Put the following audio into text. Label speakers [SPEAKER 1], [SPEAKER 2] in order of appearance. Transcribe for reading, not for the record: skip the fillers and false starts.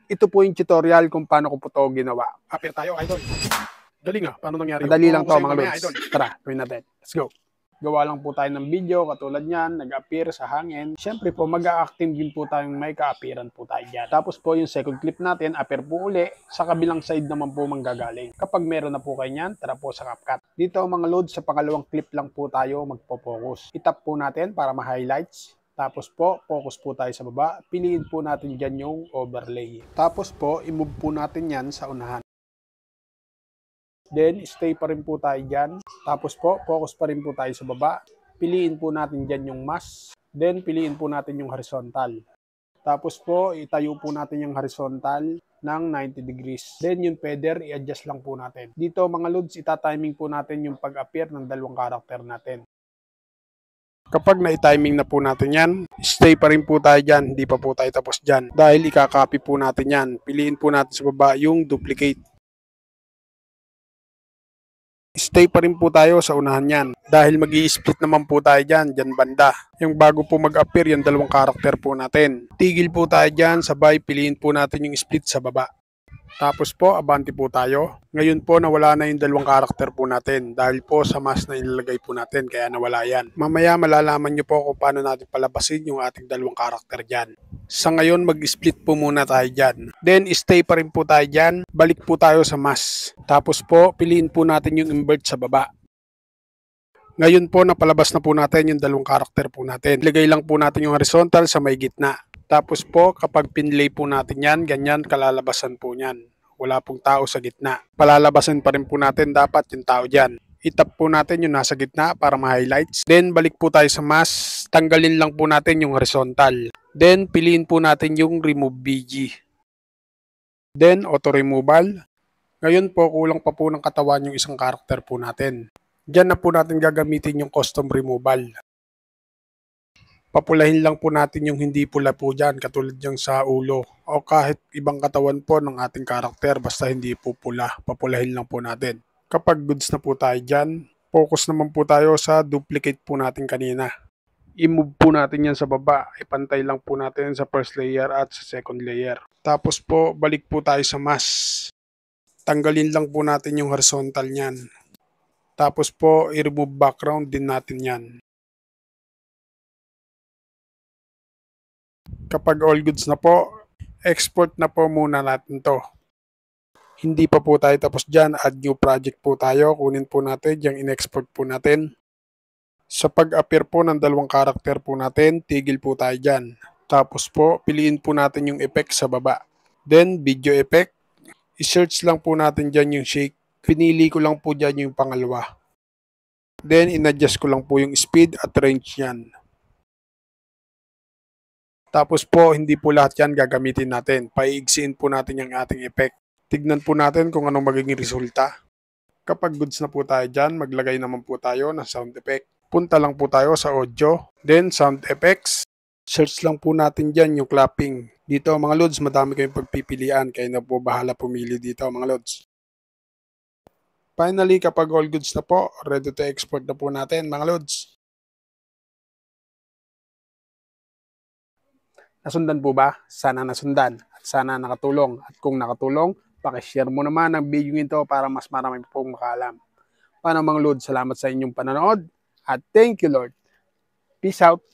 [SPEAKER 1] Ito po yung tutorial kung paano ko po ito ginawa. Appear tayo, idol. Galing paano nangyari? Madali lang to mga lods. Tara, gawin natin. Let's go. Gawa lang po tayo ng video katulad niyan, nag-appear sa hangin. Siyempre po, mag-a-active din po tayong may ka-appearan po tayo dyan. Tapos po yung second clip natin, appear po uli, sa kabilang side naman po manggagaling. Kapag meron na po kayo niyan, tara po sa CapCut. Dito mga lods, sa pangalawang clip lang po tayo magpo-focus. Itap po natin para ma-highlights. Tapos po, focus po tayo sa baba. Piliin po natin dyan yung overlay. Tapos po, i-move po natin yan sa unahan. Then, stay pa rin po tayo dyan. Tapos po, focus pa rin po tayo sa baba. Piliin po natin dyan yung mask. Then, piliin po natin yung horizontal. Tapos po, itayo po natin yung horizontal ng 90 degrees. Then, yung feather, i-adjust lang po natin. Dito, mga lods, ita-timing po natin yung pag-appear ng dalawang karakter natin. Kapag na-timing na po natin yan, stay pa rin po tayo dyan. Hindi pa po tayo tapos dyan. Dahil ikakopy po natin yan. Piliin po natin sa baba yung duplicate. Stay pa rin po tayo sa unahan yan. Dahil mag-i-split naman po tayo dyan banda. Yung bago po mag-appear, yung dalawang karakter po natin. Tigil po tayo dyan, sabay piliin po natin yung split sa baba. Tapos po, abante po tayo. Ngayon po, nawala na yung dalawang karakter po natin dahil po sa mask na ilalagay po natin, kaya nawala yan. Mamaya malalaman nyo po kung paano natin palabasin yung ating dalawang karakter dyan. Sa ngayon, mag-split po muna tayo dyan. Then, stay pa rin po tayo dyan. Balik po tayo sa mask. Tapos po, piliin po natin yung invert sa baba. Ngayon po, napalabas na po natin yung dalawang karakter po natin. Ilagay lang po natin yung horizontal sa may gitna. Tapos po, kapag pinlay po natin yan, ganyan kalalabasan po niyan. Wala pong tao sa gitna. Palalabasan pa rin po natin dapat yung tao dyan. Itap po natin yung nasa gitna para ma-highlights. Then, balik po tayo sa mask. Tanggalin lang po natin yung horizontal. Then, piliin po natin yung remove BG. Then, auto removal. Ngayon po, kulang pa po ng katawan yung isang karakter po natin. Diyan na po natin gagamitin yung custom removal. Papulahin lang po natin yung hindi pula po dyan, katulad yung sa ulo. O kahit ibang katawan po ng ating karakter, basta hindi po pula. Papulahin lang po natin. Kapag goods na po tayo dyan, focus naman po tayo sa duplicate po natin kanina. I-move po natin yan sa baba. Ipantay lang po natin sa first layer at sa second layer. Tapos po, balik po tayo sa mask. Tanggalin lang po natin yung horizontal niyan. Tapos po, i-remove background din natin yan. Kapag all goods na po, export na po muna natin to. Hindi pa po tayo tapos dyan, add new project po tayo, kunin po natin yung in-export po natin. Sa pag-appear po ng dalawang karakter po natin, tigil po tayo dyan. Tapos po, piliin po natin yung effect sa baba. Then, video effect, i-search lang po natin dyan yung shake. Pinili ko lang po dyan yung pangalawa. Then, in-adjust ko lang po yung speed at range yan. Tapos po, hindi po lahat yan gagamitin natin. Paiigsiin po natin yung ating effect. Tignan po natin kung anong magiging resulta. Kapag goods na po tayo dyan, maglagay naman po tayo ng sound effect. Punta lang po tayo sa audio, then sound effects. Search lang po natin dyan yung clapping. Dito mga lods, madami kayong pagpipilian. Kaya na po bahala pumili dito mga lods. Finally, kapag all goods na po, ready to export na po natin mga lods. Nasundan po ba? Sana nasundan at sana nakatulong. At kung nakatulong, pakishare mo naman ang video nito para mas marami pong makaalam. Paano mga Lord, salamat sa inyong panonood at thank you Lord. Peace out.